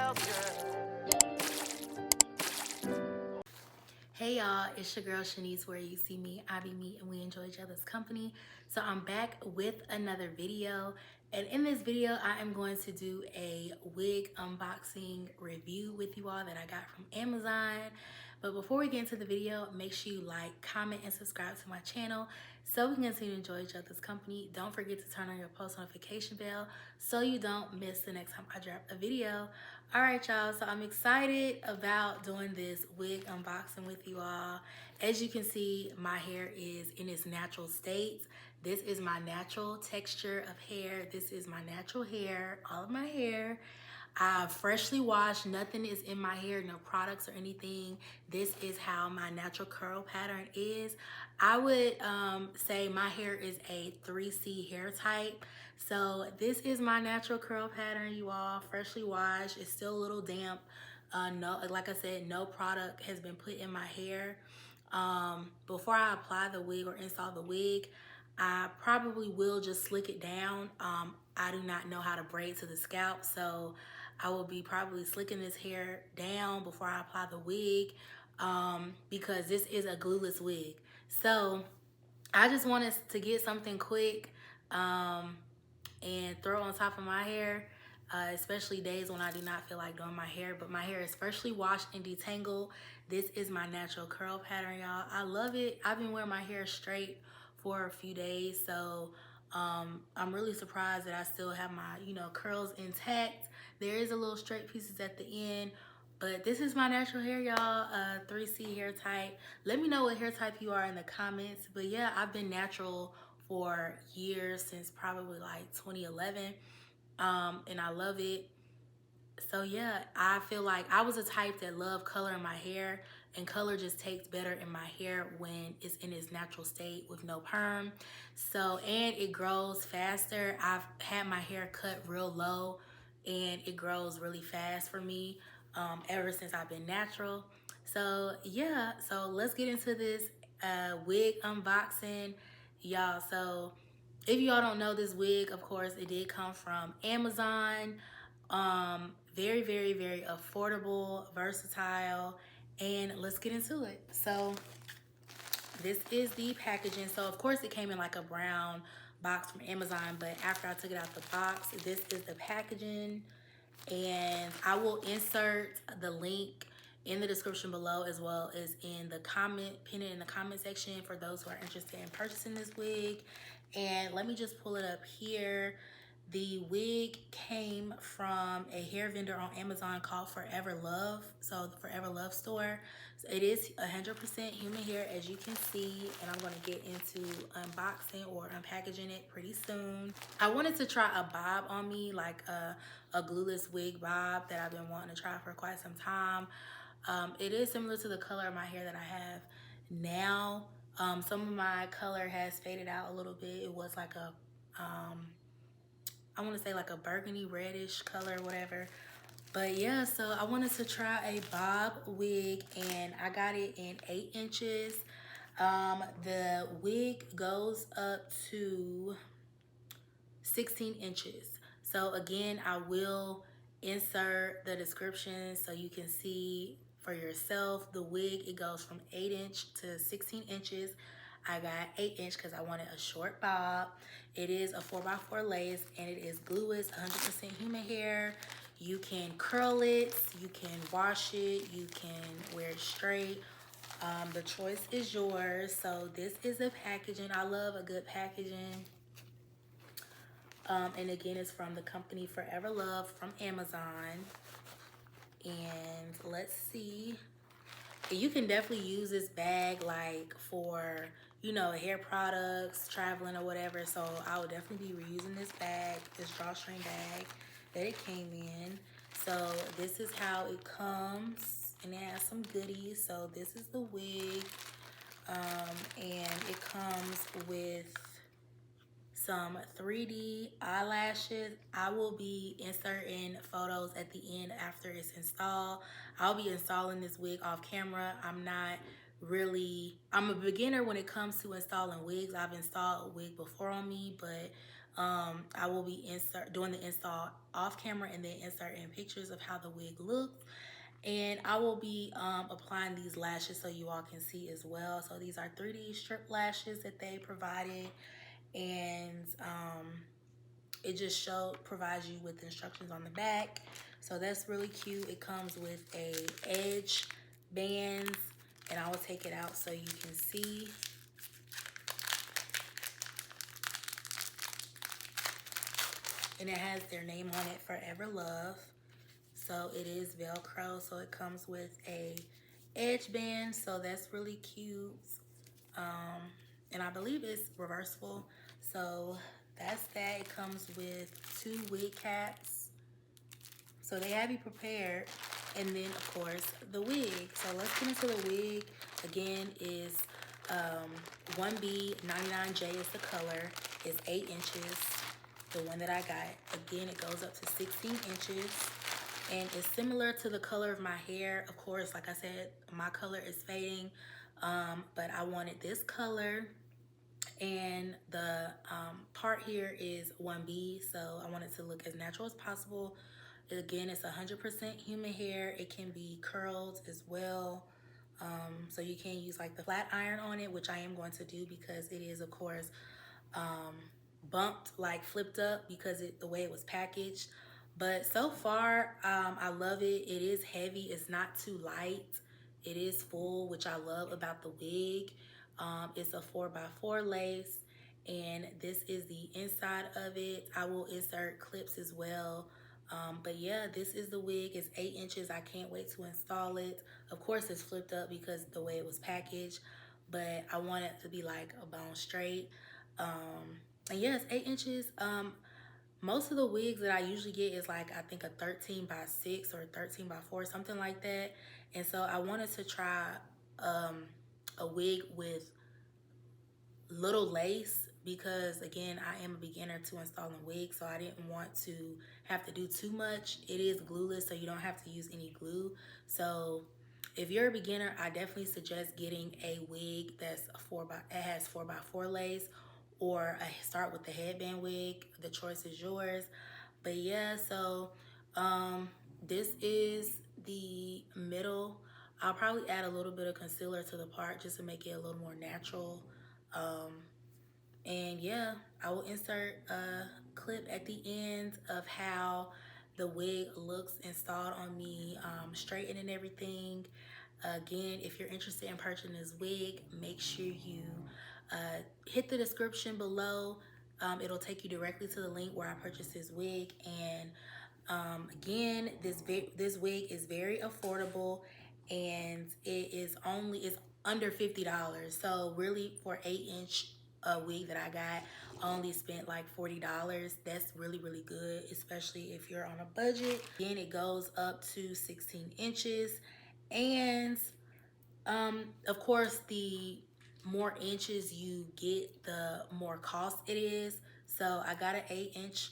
else, yeah. Hey y'all, it's your girl Shanice. Where you see me, I be me, and we enjoy each other's company. So I'm back with another video, and in this video I am going to do a wig unboxing review with you all that I got from Amazon. But before we get into the video, make sure you like, comment, and subscribe to my channel so we can continue to enjoy each other's company. Don't forget to turn on your post notification bell so you don't miss the next time I drop a video. All right, y'all, so I'm excited about doing this wig unboxing with you all. As you can see, my hair is in its natural state. This is my natural texture of hair. This is my natural hair, all of my hair. I freshly washed, nothing is in my hair, no products or anything. This is how my natural curl pattern is. I would say my hair is a 3C hair type. So this is my natural curl pattern, you all, freshly washed. It's still a little damp. No, like I said, no product has been put in my hair. Before I apply the wig or install the wig, I probably will just slick it down. I do not know how to braid to the scalp, so I will be probably slicking this hair down before I apply the wig, because this is a glueless wig. So I just wanted to get something quick and throw on top of my hair, especially days when I do not feel like doing my hair. But my hair is freshly washed and detangled. This is my natural curl pattern, y'all. I love it. I've been wearing my hair straight for a few days, so I'm really surprised that I still have my, curls intact. There is a little straight pieces at the end, but this is my natural hair, y'all. 3C hair type. Let me know what hair type you are in the comments. But yeah, I've been natural for years, since probably like 2011, and I love it. So yeah, I feel like I was a type that loved color in my hair, and color just takes better in my hair when it's in its natural state with no perm. So, and it grows faster. I've had my hair cut real low and it grows really fast for me, ever since I've been natural. So yeah, so let's get into this wig unboxing, y'all. So if y'all don't know, this wig, of course, it did come from Amazon. Very, very, very affordable, versatile, and let's get into it. So this is the packaging. So of course it came in like a brown box from Amazon, but after I took it out the box, this is the packaging, and I will insert the link in the description below, as well as in the comment, pin it in the comment section for those who are interested in purchasing this wig. And let me just pull it up here. The wig came from a hair vendor on Amazon called Forever Love. So the Forever Love store. So it is 100% human hair, as you can see, and I'm going to get into unboxing or unpackaging it pretty soon. I wanted to try a bob on me, like a glueless wig bob that I've been wanting to try for quite some time. It is similar to the color of my hair that I have now. Some of my color has faded out a little bit. It was like a I want to say like a burgundy reddish color, whatever. But yeah, so I wanted to try a bob wig, and I got it in 8 inches. The wig goes up to 16 inches. So again, I will insert the description so you can see for yourself. The wig, it goes from 8 inch to 16 inches. I got 8 inch because I wanted a short bob. It is a 4x4 lace, and it is glueless, 100% human hair. You can curl it, you can wash it, you can wear it straight. The choice is yours. So this is the packaging. I love a good packaging. And again, it's from the company Forever Love from Amazon. And let's see. You can definitely use this bag like for, hair products, traveling or whatever. So I would definitely be reusing this bag, this drawstring bag that it came in. So this is how it comes, and it has some goodies. So this is the wig, and it comes with some 3D eyelashes. I will be inserting photos at the end after it's installed. I'll be installing this wig off camera. I'm a beginner when it comes to installing wigs. I've installed a wig before on me, but I will be doing the install off camera and then inserting pictures of how the wig looks. And I will be applying these lashes so you all can see as well. So these are 3D strip lashes that they provided, and it just provides you with instructions on the back. So that's really cute. It comes with a edge bands, and I will take it out so you can see. And it has their name on it, Forever Love. So it is Velcro, so it comes with a edge band, so that's really cute. And I believe it's reversible. So that's that. It comes with 2 wig caps. So they have you prepared. And then of course the wig. So let's get into the wig. Again, is 1B 99J is the color. It's 8 inches. The one that I got. Again, it goes up to 16 inches. And it's similar to the color of my hair. Of course, like I said, my color is fading, but I wanted this color. And the part here is 1B, so I want it to look as natural as possible. Again, it's 100% human hair. It can be curled as well. So you can use like the flat iron on it, which I am going to do because it is, of course, bumped, like flipped up because the way it was packaged. But so far, I love it. It is heavy. It's not too light. It is full, which I love about the wig. It's a 4x4 lace, and this is the inside of it. I will insert clips as well. But yeah, this is the wig. It's 8 inches. I can't wait to install it. Of course, it's flipped up because the way it was packaged, but I want it to be like a bone straight. And yeah, it's 8 inches. Most of the wigs that I usually get is like, I think a 13x6 or 13x4, something like that. And so I wanted to try a wig with little lace because, again, I am a beginner to installing wigs, so I didn't want to have to do too much. It is glueless, so you don't have to use any glue. So if you're a beginner, I definitely suggest getting a wig that's it has 4x4 lace, or start with the headband wig. The choice is yours. But yeah, so this is the middle. I'll probably add a little bit of concealer to the part just to make it a little more natural. And yeah, I will insert a clip at the end of how the wig looks installed on me, straightened and everything. Again, if you're interested in purchasing this wig, make sure you hit the description below. It'll take you directly to the link where I purchased this wig. And again, this wig is very affordable, and it's under $50. So really, for 8-inch wig that I got, I only spent like $40. That's really, really good, especially if you're on a budget. Again, it goes up to 16 inches. And of course, the more inches you get, the more cost it is. So I got an 8-inch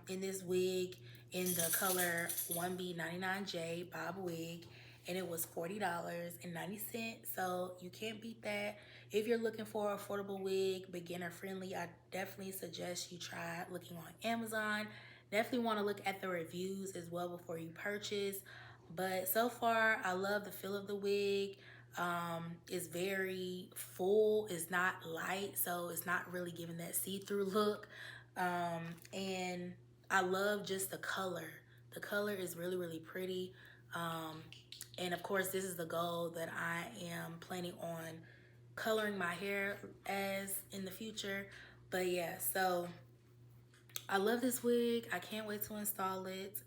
in this wig in the color 1B 99J Bob wig, and it was $40.90. So you can't beat that. If you're looking for an affordable wig, beginner friendly, I definitely suggest you try looking on Amazon. Definitely want to look at the reviews as well before you purchase. But so far, I love the feel of the wig. It's very full. It's not light, so it's not really giving that see-through look. And I love just the color. The color is really, really pretty. And of course, this is the goal that I am planning on coloring my hair as in the future. But yeah, so I love this wig. I can't wait to install it.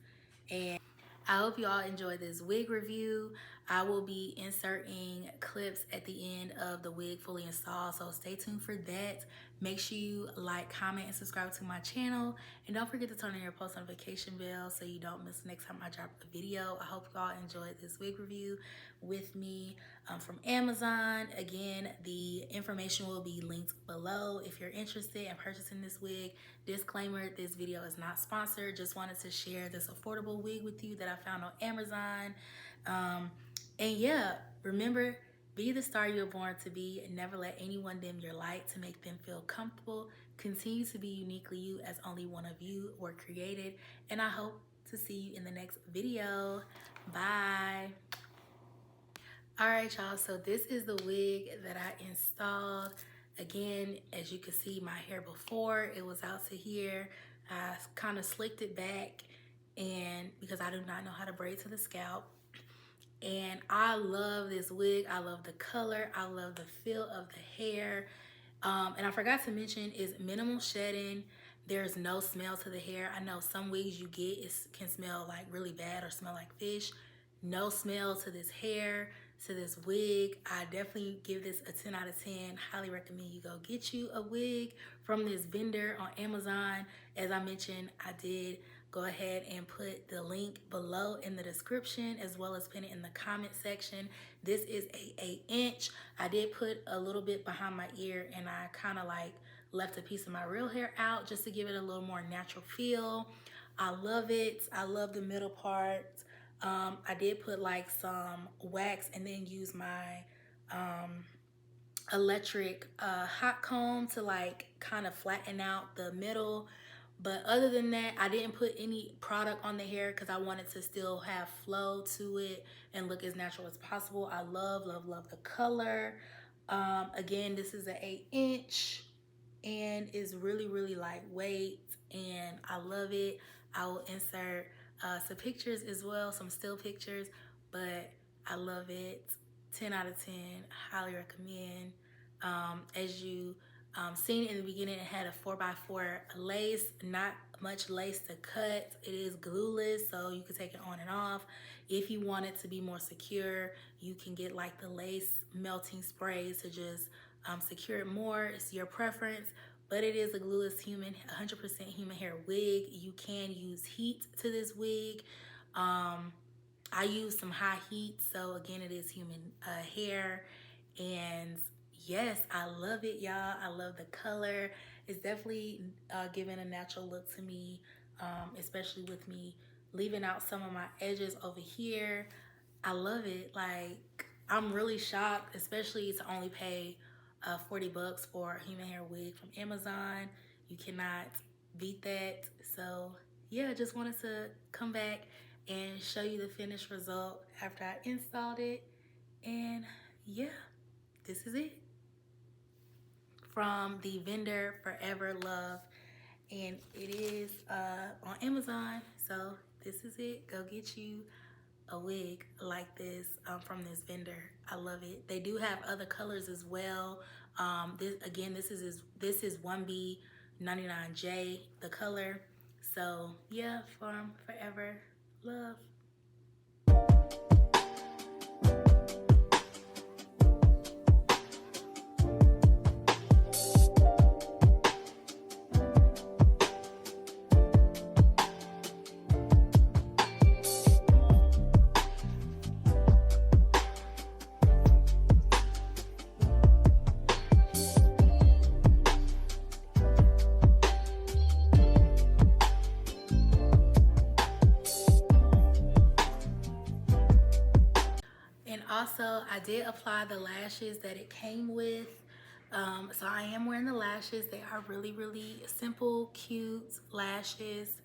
And I hope you all enjoyed this wig review. I will be inserting clips at the end of the wig fully installed, so stay tuned for that. Make sure you like, comment, and subscribe to my channel. And don't forget to turn on your post notification bell so you don't miss the next time I drop a video. I hope you all enjoyed this wig review with me from Amazon. Again, the information will be linked below if you're interested in purchasing this wig. Disclaimer, this video is not sponsored. Just wanted to share this affordable wig with you that I found on Amazon. And yeah, remember, Be the star you were born to be, and never let anyone dim your light to make them feel comfortable. Continue to be uniquely you as only one of you were created. And I hope to see you in the next video. Bye. All right, y'all, so this is the wig that I installed. Again, as you can see, my hair before, it was out to here. I kind of slicked it back, and because I do not know how to braid to the scalp. And I love this wig. I love the color. I love the feel of the hair. And I forgot to mention is minimal shedding. There's no smell to the hair. I know some wigs you get can smell like really bad or smell like fish. No smell to this hair, to this wig. I definitely give this a 10 out of 10. Highly recommend you go get you a wig from this vendor on Amazon. As I mentioned, I did go ahead and put the link below in the description, as well as pin it in the comment section. This is a 8-inch. I did put a little bit behind my ear, and I kind of like left a piece of my real hair out just to give it a little more natural feel. I love it. I love the middle part. I did put like some wax and then use my electric hot comb to like kind of flatten out the middle. But other than that, I didn't put any product on the hair because I wanted to still have flow to it and look as natural as possible. I love, love, love the color. Again, this is an 8-inch and is really, really lightweight, and I love it. I will insert some pictures as well, some still pictures, but I love it. 10 out of 10, highly recommend. As you seen in the beginning, it had a 4x4 lace, not much lace to cut. It is glueless, so you can take it on and off. If you want it to be more secure, you can get like the lace melting sprays to just secure it more. It's your preference, but it is a glueless 100% human hair wig. You can use heat to this wig. I use some high heat, so again, it is human hair. And yes, I love it, y'all. I love the color. It's definitely giving a natural look to me, especially with me leaving out some of my edges over here. I love it. Like, I'm really shocked, especially to only pay 40 bucks for a human hair wig from Amazon. You cannot beat that. So yeah, just wanted to come back and show you the finished result after I installed it. And yeah, this is it from the vendor Forever Love, and it is on Amazon. So this is it. Go get you a wig like this from this vendor. I love it. They do have other colors as well. This is 1B99J, the color. So yeah, from Forever Love. And also, I did apply the lashes that it came with. So I am wearing the lashes. They are really, really simple, cute lashes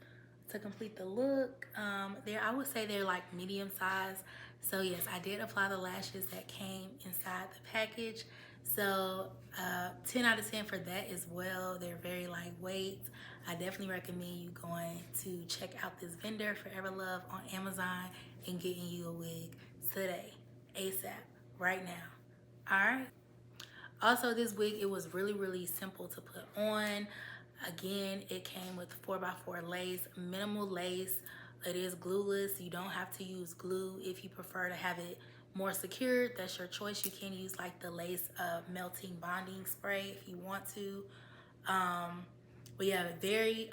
to complete the look. I would say they're like medium size. So yes, I did apply the lashes that came inside the package. So 10 out of 10 for that as well. They're very lightweight. I definitely recommend you going to check out this vendor, Forever Love, on Amazon and getting you a wig today, ASAP, right now. All right. Also, this wig, it was really, really simple to put on. Again, it came with 4x4 lace, minimal lace. It is glueless. You don't have to use glue. If you prefer to have it more secured, that's your choice. You can use like the lace melting bonding spray if you want to. But yeah, very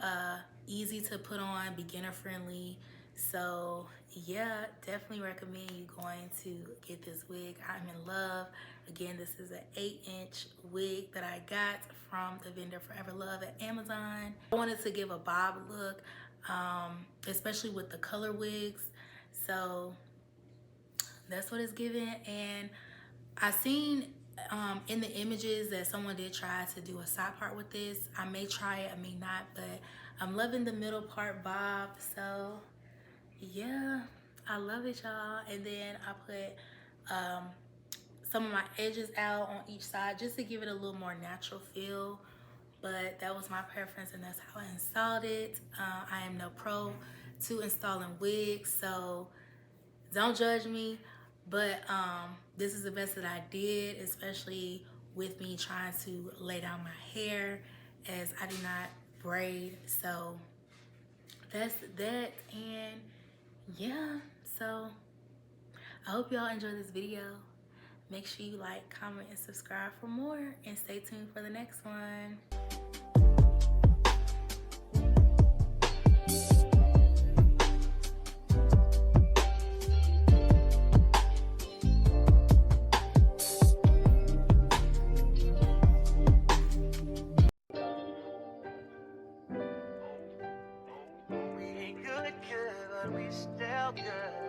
easy to put on, beginner friendly. So yeah, definitely recommend you going to get this wig. I'm in love. Again, this is an 8-inch wig that I got from the vendor Forever Love at Amazon. I wanted to give a bob look, especially with the color wigs. So that's what it's giving. And I seen in the images that someone did try to do a side part with this. I may try it, I may not, but I'm loving the middle part bob. So yeah, I love it, y'all. And then I put some of my edges out on each side just to give it a little more natural feel. But that was my preference, and that's how I installed it. I am no pro to installing wigs, so don't judge me. But this is the best that I did, especially with me trying to lay down my hair, as I do not braid. So that's that. And yeah, so I hope y'all enjoy this video. Make sure you like, comment, and subscribe for more, and stay tuned for the next one. We ain't good, but we still good.